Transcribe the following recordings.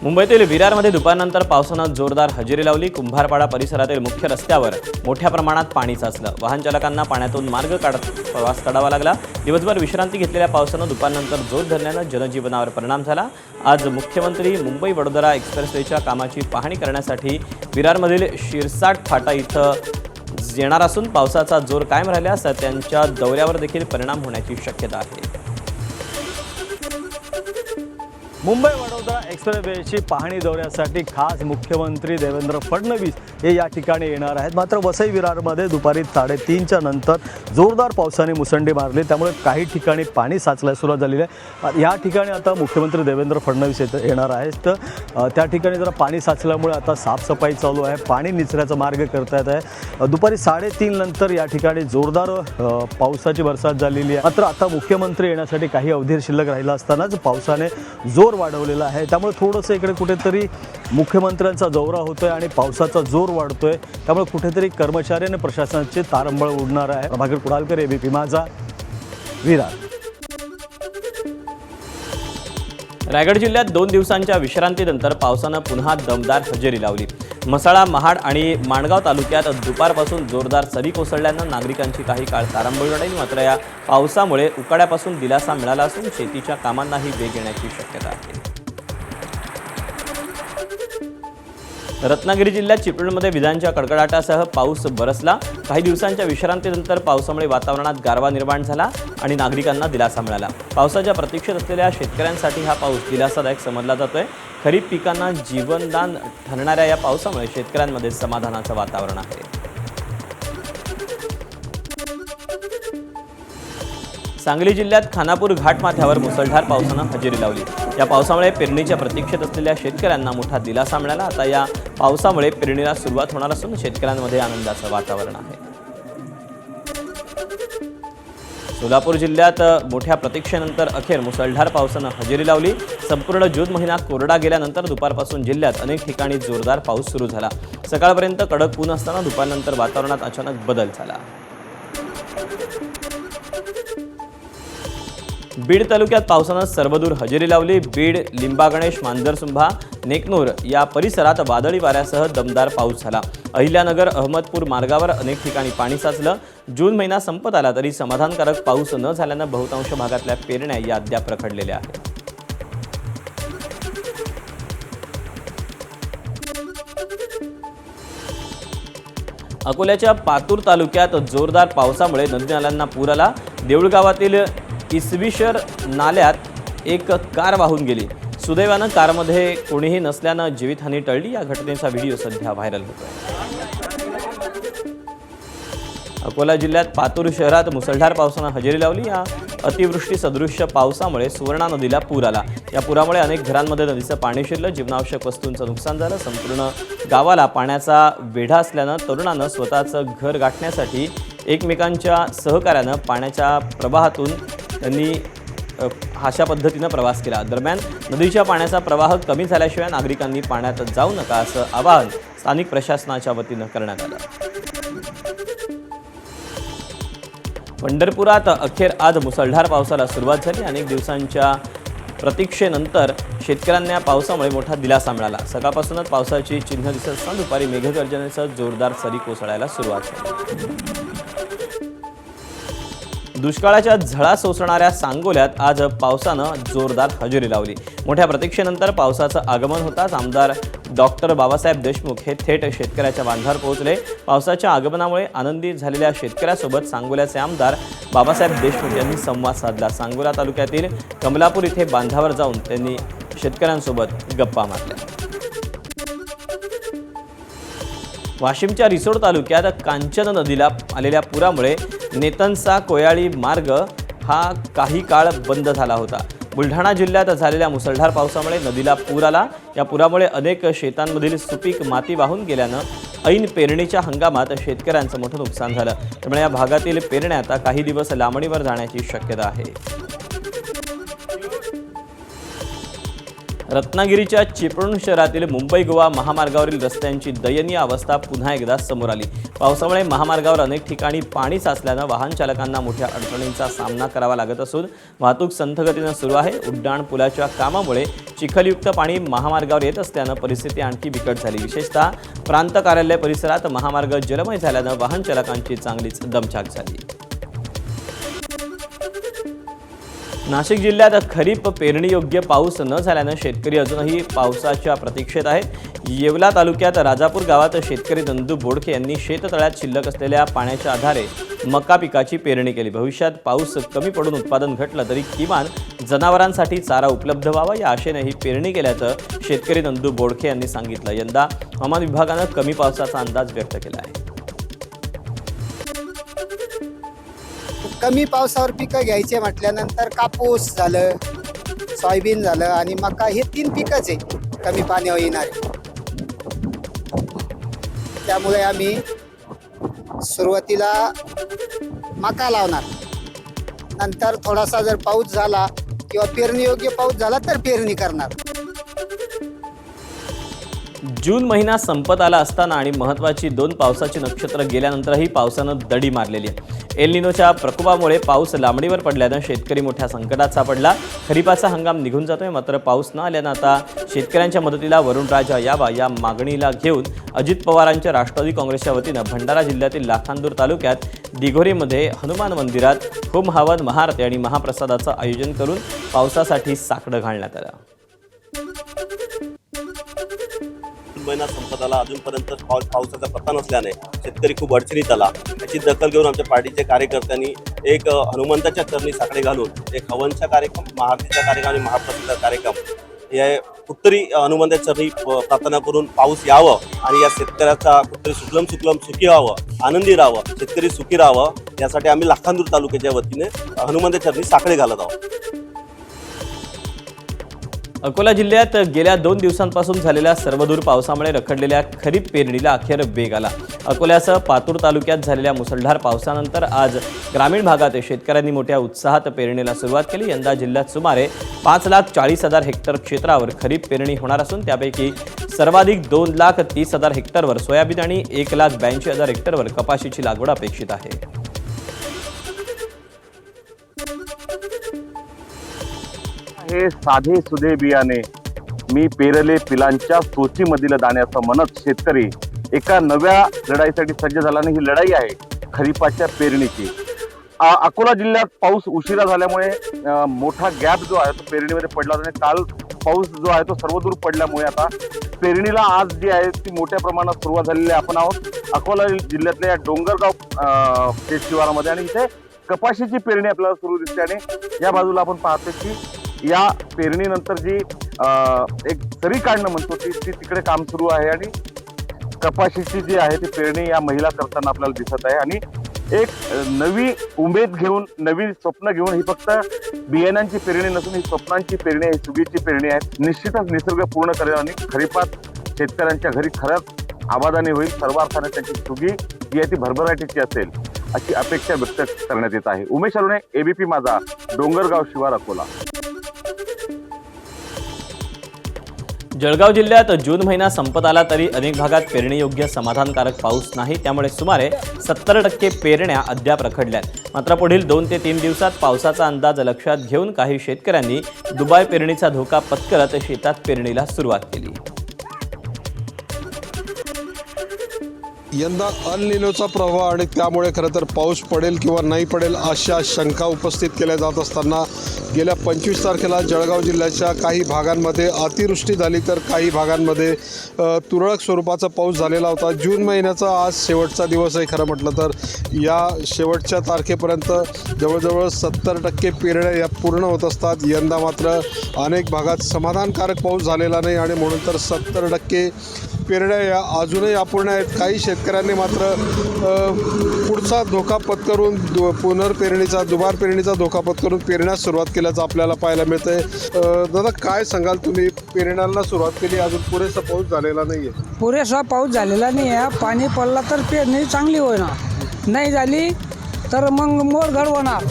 मुंबईतील विरारमध्ये दुपारनंतर पावसानं जोरदार हजेरी लावली। कुंभारपाडा परिसरातील मुख्य रस्त्यावर मोठ्या प्रमाणात पाणी साचलं। वाहन चालकांना पाण्यातून मार्ग काढत प्रवास करावा लागला। दिवसभर विश्रांती घेतलेल्या पावसानं दुपारनंतर जोर धरल्यानं जनजीवनावर परिणाम झाला। आज मुख्यमंत्री मुंबई वडोदरा एक्सप्रेसवेच्या कामाची पाहणी करण्यासाठी विरारमधील शिरसाट फाटा इथं येणार असून पावसाचा जोर कायम राहिल्यास त्यांच्या दौऱ्यावर देखील परिणाम होण्याची शक्यता आहे। मुंबई वडोदरा एक्सप्रेसवेची पाहणी दौऱ्यासाठी खास मुख्यमंत्री देवेंद्र फडणवीस हे या ठिकाणी येणार आहेत। मात्र वसई विरारमध्ये दुपारी 3:30च्या नंतर जोरदार पावसाने मुसंडी मारली, त्यामुळे काही ठिकाणी पाणी साचल्यास सुरुवात झालेली आहे। या ठिकाणी आता मुख्यमंत्री देवेंद्र फडणवीस येणार आहेत, तर त्या ठिकाणी जरा पाणी साचल्यामुळे आता साफसफाई चालू आहे, पाणी निचऱ्याचा मार्ग करता येत आहे। दुपारी 3:30 नंतर या ठिकाणी जोरदार पावसाची बरसात झालेली आहे। मात्र आता मुख्यमंत्री येण्यासाठी काही अवधी शिल्लक राहिला असतानाच पावसाने जोर वाढवलेला आहे, त्यामुळे थोडंसं इकडे कुठेतरी मुख्यमंत्र्यांचा दौरा होतोय आणि पावसाचा जोर वाढतोय, त्यामुळे कुठेतरी कर्मचारी आणि प्रशासनाचे तारंबळ उडणार आहे। प्रभाकर कुडालकर, एबीपी माझा, विरार। रायगड जिल्ह्यात 2 दिवसांच्या विश्रांतीनंतर पावसानं पुन्हा दमदार हजेरी लावली। म्हसळा, महाड आणि माणगाव तालुक्यात दुपारपासून जोरदार सरी कोसळल्यानं नागरिकांची काही काळ तारांबळ उडाली। मात्र या पावसामुळे उकाड्यापासून दिलासा मिळाला असून शेतीच्या कामांनाही वेग येण्याची शक्यता आहे। रत्नागिरी जिल्ह्यात चिपळूणमध्ये विजांच्या कडकडाटासह पाऊस बरसला। काही दिवसांच्या विश्रांतीनंतर पावसामुळे वातावरणात गारवा निर्माण झाला आणि नागरिकांना दिलासा मिळाला। पावसाच्या प्रतीक्षेत असलेल्या शेतकऱ्यांसाठी हा पाऊस दिलासादायक समजला जातोय। खरीप पिकांना जीवनदान ठरणाऱ्या या पावसामुळे शेतकऱ्यांमध्ये समाधानाचं वातावरण आहे। सांगली जिल्ह्यात खानापूर घाटमाथ्यावर मुसळधार पावसानं हजेरी लावली। या पावसामुळे पेरणीच्या प्रतीक्षेत असलेल्या शेतकऱ्यांना मोठा दिलासा मिळाला। आता या पावसामुळे पेरणीला सुरुवात होणार असून शेतकऱ्यांमध्ये आनंदाचं वातावरण आहे। सोलापूर जिल्ह्यात मोठ्या प्रतीक्षेनंतर अखेर मुसळधार पावसानं हजेरी लावली। संपूर्ण जून महिना कोरडा गेल्यानंतर दुपारपासून जिल्ह्यात अनेक ठिकाणी जोरदार पाऊस सुरू झाला। सकाळपर्यंत कडक ऊन असताना दुपारनंतर वातावरणात अचानक बदल झाला। बीड तालुक्यात पावसानं सर्वदूर हजेरी लावली। बीड, लिंबागणेश, मांजरसुंभा, नेकनूर या परिसरात वादळी वाऱ्यासह दमदार पाऊस झाला। अहिल्यानगर, अहमदपूर मार्गावर अनेक ठिकाणी पाणी साचलं। जून महिना संपत आला तरी समाधानकारक पाऊस न झाल्यानं बहुतांश भागातल्या पेरण्या या अद्याप रखडलेल्या आहेत। अकोल्याच्या पातूर तालुक्यात जोरदार पावसामुळे नदी नाल्यांना पूर आला। देऊळगावातील इसविशर नाल्यात एक कार वाहून गेली। सुदैवानं कारमध्ये कोणीही नसल्यानं जीवितहानी टळली। या घटनेचा व्हिडिओ सध्या व्हायरल होतोय। अकोला जिल्ह्यात पातूर शहरात मुसळधार पावसानं हजेरी लावली। या अतिवृष्टी सदृश्य पावसामुळे सुवर्णा नदीला पूर आला। या पुरामुळे अनेक घरांमध्ये नदीचं पाणी शिरलं। जीवनावश्यक वस्तूंचं नुकसान झालं। संपूर्ण गावाला पाण्याचा वेढा असल्यानं तरुणांना स्वतःचं घर गाठण्यासाठी एकमेकांच्या सहकार्यानं पाण्याच्या प्रवाहातून त्यांनी अशा पद्धतीनं प्रवास केला। दरम्यान नदीच्या पाण्याचा प्रवाह कमी झाल्याशिवाय नागरिकांनी पाण्यात जाऊ नका असं आवाहन स्थानिक प्रशासनाच्या वतीनं करण्यात आलं। पंढरपुरात अखेर आज मुसळधार पावसाला सुरुवात झाली। अनेक दिवसांच्या प्रतीक्षेनंतर शेतकऱ्यांना पावसामुळे मोठा दिलासा मिळाला। सकाळपासूनच पावसाची चिन्ह दिसत असताना दुपारी मेघगर्जनेसह जोरदार सरी कोसळायला सुरुवात झाली। दुष्काळाच्या झळा सोसणाऱ्या सांगोल्यात आज पावसानं जोरदार हजेरी लावली। मोठ्या प्रतीक्षेनंतर पावसाचं आगमन होताच आमदार डॉक्टर बाबासाहेब देशमुख हे थेट शेतकऱ्याच्या बांधावर पोहोचले। पावसाच्या आगमनामुळे आनंदी झालेल्या शेतकऱ्यासोबत सांगोल्याचे आमदार बाबासाहेब देशमुख यांनी संवाद साधला। सांगोला तालुक्यातील कमलापूर इथे बांधावर जाऊन त्यांनी शेतकऱ्यांसोबत गप्पा मारल्या। वाशिमच्या रिसोड तालुक्यात कांचन नदीला आलेल्या पुरामुळे नेतनसा कोयाळी मार्ग हा काही काळ बंद झाला होता। बुलढाणा जिल्ह्यात झालेल्या मुसळधार पावसामुळे नदीला पूर आला। या पुरामुळे अनेक शेतांमधील सुपीक माती वाहून गेल्यानं ऐन पेरणीच्या हंगामात शेतकऱ्यांचं मोठं नुकसान झालं। त्यामुळे या भागातील पेरण्या आता काही दिवस लांबणीवर जाण्याची शक्यता आहे। रत्नागिरीच्या चिपळूण शहरातील मुंबई गोवा महामार्गावरील रस्त्यांची दयनीय अवस्था पुन्हा एकदा समोर आली। पावसामुळे महामार्गावर अनेक ठिकाणी पाणी साचल्यानं वाहन चालकांना मोठ्या अडचणींचा सामना करावा लागत असून वाहतूक संथ गतीनं सुरू आहे। उड्डाण पुलाच्या कामामुळे चिखलयुक्त पाणी महामार्गावर येत असल्यानं परिस्थिती आणखी बिकट झाली। विशेषतः प्रांत कार्यालय परिसरात महामार्ग जलमय झाल्यानं वाहन चालकांची चांगलीच दमछाक झाली। नाशिक जिल्ह्यात खरीप पेरणीयोग्य पाऊस न झाल्यानं शेतकरी अजूनही पावसाच्या प्रतीक्षेत आहेत। येवला तालुक्यात राजापूर गावात शेतकरी नंदू बोडखे यांनी शेततळ्यात शिल्लक असलेल्या पाण्याच्या आधारे मका पिकाची पेरणी केली। भविष्यात पाऊस कमी पडून उत्पादन घटलं तरी किमान जनावरांसाठी चारा उपलब्ध व्हावा या आशेने ही पेरणी केल्याचं शेतकरी नंदू बोडखे यांनी सांगितलं। यंदा हवामान विभागानं कमी पावसाचा अंदाज व्यक्त केला आहे। कमी पावसावर पिकं घ्यायचे म्हटल्यानंतर कापूस झालं, सोयाबीन झालं आणि मका हे 3 पिकंच आहे कमी पाण्यावर येणारे। त्यामुळे आम्ही सुरुवातीला मका लावणार, नंतर थोडासा जर पाऊस झाला किंवा पेरणीयोग्य पाऊस झाला तर पेरणी करणार। जून महिना संपत आला असताना आणि महत्त्वाची 2 पावसाची नक्षत्र गेल्यानंतरही पावसानं दडी मारलेली आहे। एल निनोच्या प्रकोपामुळे पाऊस लांबणीवर पडल्यानं शेतकरी मोठ्या संकटात सापडला। खरीपाचा हंगाम निघून जातोय, मात्र पाऊस न आल्यानं आता शेतकऱ्यांच्या मदतीला वरुणराजा यावा या मागणीला घेऊन अजित पवारांच्या राष्ट्रवादी काँग्रेसच्या वतीनं भंडारा जिल्ह्यातील लाखांदूर तालुक्यात दिघोरीमध्ये हनुमान मंदिरात होम हवन, महाआरती आणि महाप्रसादाचं आयोजन करून पावसासाठी साकडं घालण्यात आलं। महिना संपत आला, अजूनपर्यंत पावसाचा पत्ता नसल्याने शेतकरी खूप अडचणीत आला। याची दखल घेऊन आमच्या पार्टीच्या कार्यकर्त्यांनी एक हनुमंताच्या चरणी साकडे घालून एक हवनचा कार्यक्रम, महाआरतीचा कार्यक्रम आणि महाप्रसादाचा कार्यक्रम या कुठतरी हनुमंताच्या चरणी प्रार्थना करून पाऊस यावं आणि या शेतकऱ्याचा कुठतरी सुखलम सुखी व्हावं, आनंदी राहावं, शेतकरी सुखी राहावं यासाठी आम्ही लाखांदूर तालुक्याच्या वतीने हनुमंताच्या चरणी साकडे घालत आहोत। अकोला जिल्ह्यात गेल्या 2 दिवसांपासून झालेल्या सर्वदूर पावसामुळे रखडलेल्या खरीप पेरणीला अखेर वेग आला। अकोल्यासह पातूर तालुक्यात झालेल्या मुसळधार पावसानंतर आज ग्रामीण भागात शेतकऱ्यांनी मोठ्या उत्साहात पेरणीला सुरुवात केली। यंदा जिल्ह्यात सुमारे 5,40,000 हेक्टर क्षेत्रावर खरीप पेरणी होणार असून त्यापैकी सर्वाधिक 2,30,000 हेक्टरवर सोयाबीन आणि 1,82,000 हेक्टरवर कपाशीची लागवड अपेक्षित आहे। हे साधे सुधे बियाणे मी पेरले पिलांच्या सोचीमधील दाण्याचं म्हणत शेतकरी एका नव्या लढाईसाठी सज्ज झाला आणि ही लढाई आहे खरीपाच्या पेरणीची। अकोला जिल्ह्यात पाऊस उशिरा झाल्यामुळे मोठा गॅप जो आहे तो पेरणीमध्ये पडला आणि काल पाऊस जो आहे तो सर्वदूर पडल्यामुळे आता पेरणीला आज जी आहे ती मोठ्या प्रमाणात सुरुवात झालेली आहे। आपण आहोत अकोला जिल्ह्यातल्या डोंगरगाव शिवारामध्ये आणि इथे कपाशीची पेरणी आपल्याला सुरू दिसते आणि या बाजूला आपण पाहतो की या पेरणीनंतर जी एक सरी काढणं म्हणतो ती तिकडे काम सुरू आहे आणि कपाशीची जी आहे ती पेरणी या महिला करताना आपल्याला दिसत आहे आणि एक नवी उमेद घेऊन, नवी स्वप्न घेऊन ही फक्त बियाण्यांची पेरणी नसून ही स्वप्नांची पेरणी आहे, सुगीची पेरणी आहे। निश्चितच निसर्ग पूर्ण करेल आणि खरीपात शेतकऱ्यांच्या घरी खरंच आबादानी होईल, सर्व अर्थाने त्यांची सुगी जी आहे ती भरभराटीची असेल अशी अपेक्षा व्यक्त करण्यात येत आहे। उमेश अरुणे, एबीपी माझा, डोंगरगाव शिवार, अकोला। जळगाव जिल्ह्यात जून महिना संपत आला तरी अनेक भागात पेरणीयोग्य समाधानकारक पाऊस नाही, त्यामुळे सुमारे 70% पेरण्या अद्याप रखडल्यात। मात्र पुढील 2 ते 3 दिवसात पावसाचा अंदाज लक्षात घेऊन काही शेतकऱ्यांनी दुबार पेरणीचा धोका पत्करत शेतात पेरणीला सुरुवात केली। यंदा अल निनोचा प्रभाव आणि त्यामुळे खरं तर पाऊस पडेल किंवा नाही पडेल अशा शंका उपस्थित केल्या जात असताना गेल्या 25 तारखेला जळगाव जिल्ह्याच्या काही भागांमध्ये अतिवृष्टी झाली तर काही भागांमध्ये तुरळक स्वरूपाचा पाऊस झालेला होता। जून महिन्याचा आज शेवटचा दिवस आहे खरं म्हटलं तर या शेवटच्या तारखेपर्यंत जवळजवळ 70% पेरण्या या पूर्ण होत असतात। यंदा मात्र अनेक भागात समाधानकारक पाऊस झालेला नाही आणि म्हणून तर 70% पेरण्या या अजूनही अपूर्ण आहेत। काही शेतकऱ्यांनी मात्र पुढचा धोका पत्करून पुनर्पेरणीचा, दुबार पेरणीचा धोका पत्करून पेरण्यास सुरुवात केल्याचं आपल्याला पाहायला मिळतंय। दादा काय सांगाल, तुम्ही पेरण्याला सुरुवात केली, अजून पुरेसा पाऊस झालेला नाही आहे? पुरेसा पाऊस झालेला नाही आहे। पाणी पडला तर पेरणी चांगली होणार, नाही झाली तर मग मोडघड होणार।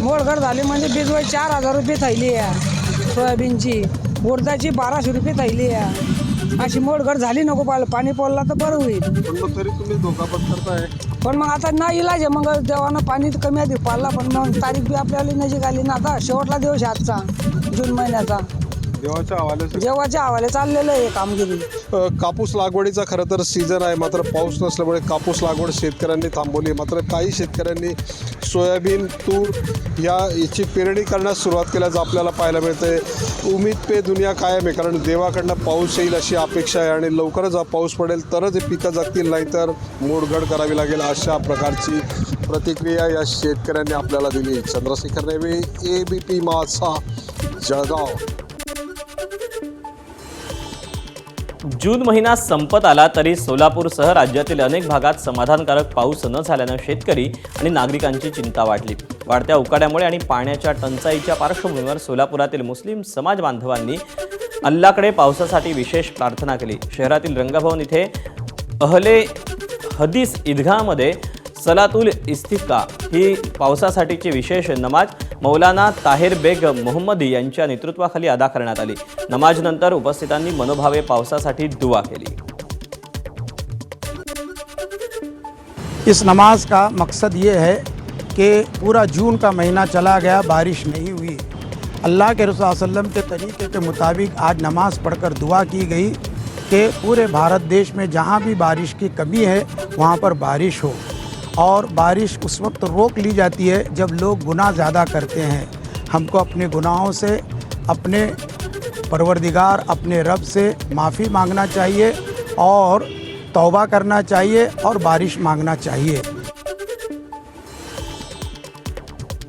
मोडघड झाली म्हणजे बिजवाई 4,000 रुपये थैली आहे सोयाबीनची उडदाची 1200 रुपये थैली आहे. अशी मोडघट झाली नको पाणी पडला तर बरं होईल. पण मग तरी तुम्ही धोका पत्करताय. पण मग आता ना इलाज आहे. मग देवानं पाणी तर कमी आधी पाडला, पण मग तारीख बी आपल्याला नजीक आली ना. आता शेवटला दिवस आहे आजचा, जून महिन्याचा. देवाच्या हवाले जेव्हाच्या हवाले चाललेलं आहे कामगिरी. कापूस लागवडीचा खरं तर सीझन आहे, मात्र पाऊस नसल्यामुळे कापूस लागवड शेतकऱ्यांनी थांबवली. मात्र काही शेतकऱ्यांनी सोयाबीन, तूर याची पेरणी करण्यास सुरुवात केल्याचं आपल्याला पाहायला मिळतंय. उम्मीद पे दुनिया कायम आहे, कारण देवाकडनं पाऊस येईल अशी अपेक्षा आहे आणि लवकरच हा पाऊस पडेल तरच हे पिकं जगतील, नाहीतर मोडघड करावी लागेल अशा प्रकारची प्रतिक्रिया या शेतकऱ्यांनी आपल्याला दिली. चंद्रशेखर नेवे, ABP माझा, जळगाव. जून महिना संपत आला तरी सोलापूरसह राज्यातील अनेक भागात समाधानकारक पाऊस न झाल्यानं शेतकरी आणि नागरिकांची चिंता वाढली. वाढत्या उकाड्यामुळे आणि पाण्याच्या टंचाईच्या पार्श्वभूमीवर सोलापुरातील मुस्लिम समाज बांधवांनी अल्लाकडे पावसासाठी विशेष प्रार्थना केली. शहरातील रंगभवन इथे अहले हदीस ईदगाहमध्ये सलातुल इस्तिस्का ही पावसासाठीची विशेष नमाज मौलाना ताहेर बेग मोहम्मदी यांच्या नेतृत्वाखाली अदा करण्यात आली. नमाजनंतर उपस्थितांनी मनोभावे पावसासाठी दुआ केली. इस नमाज का मकसद ये है कि पूरा जून का महीना चला गया, बारिश नहीं हुई. अल्लाह के रसूल सल्लल्लाहु अलैहि वसल्लम के तरीके के मुताबिक आज नमाज पढ़कर दुआ की गई कि पूरे भारत देश में जहाँ भी बारिश की कमी है वहाँ पर बारिश हो. और बारिश उस वक्त रोक ली जाती है जब लोग गुनाह ज़्यादा करते हैं. हमको अपने गुनाहों से, अपने परवरदिगार, अपने रब से माफ़ी मांगना चाहिए और तौबा करना चाहिए और बारिश मांगना चाहिए.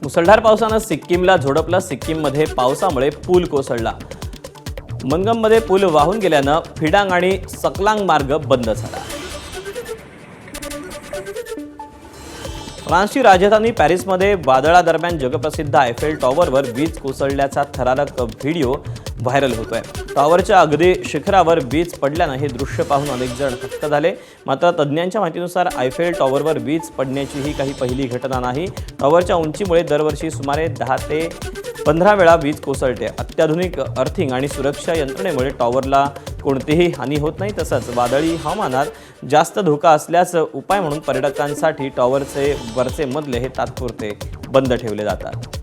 मुसळधार पावसानं सिक्कीमला झोडपलं. सिक्कीममध्ये पावसामुळे पूल कोसळला. मनगममध्ये पूल वाहून गेल्यानं फिडांग आणि सकलांग मार्ग बंद झाला. फ्रान्सची राजधानी पॅरिसमध्ये वादळादरम्यान जगप्रसिद्ध आयफेल टॉवरवर वीज कोसळल्याचा थरारक व्हिडिओ व्हायरल होतोय. टॉवरच्या अगदी शिखरावर वीज पडल्यानं हे दृश्य पाहून अनेक जण थक्क झाले. मात्र तज्ज्ञांच्या माहितीनुसार आयफेल टॉवरवर वीज पडण्याची ही काही पहिली घटना नाही. टॉवरच्या उंचीमुळे दरवर्षी सुमारे 10 ते 15 वेळा वीज कोसळते. अत्याधुनिक अर्थिंग आणि सुरक्षा यंत्रणेमुळे टॉवरला कोणतीही हानी होत नाही. तसंच वादळी हवामानात जास्त धोका असल्यास उपाय म्हणून पर्यटकांसाठी टॉवरचे वरचे मजले हे तात्पुरते बंद ठेवले जातात.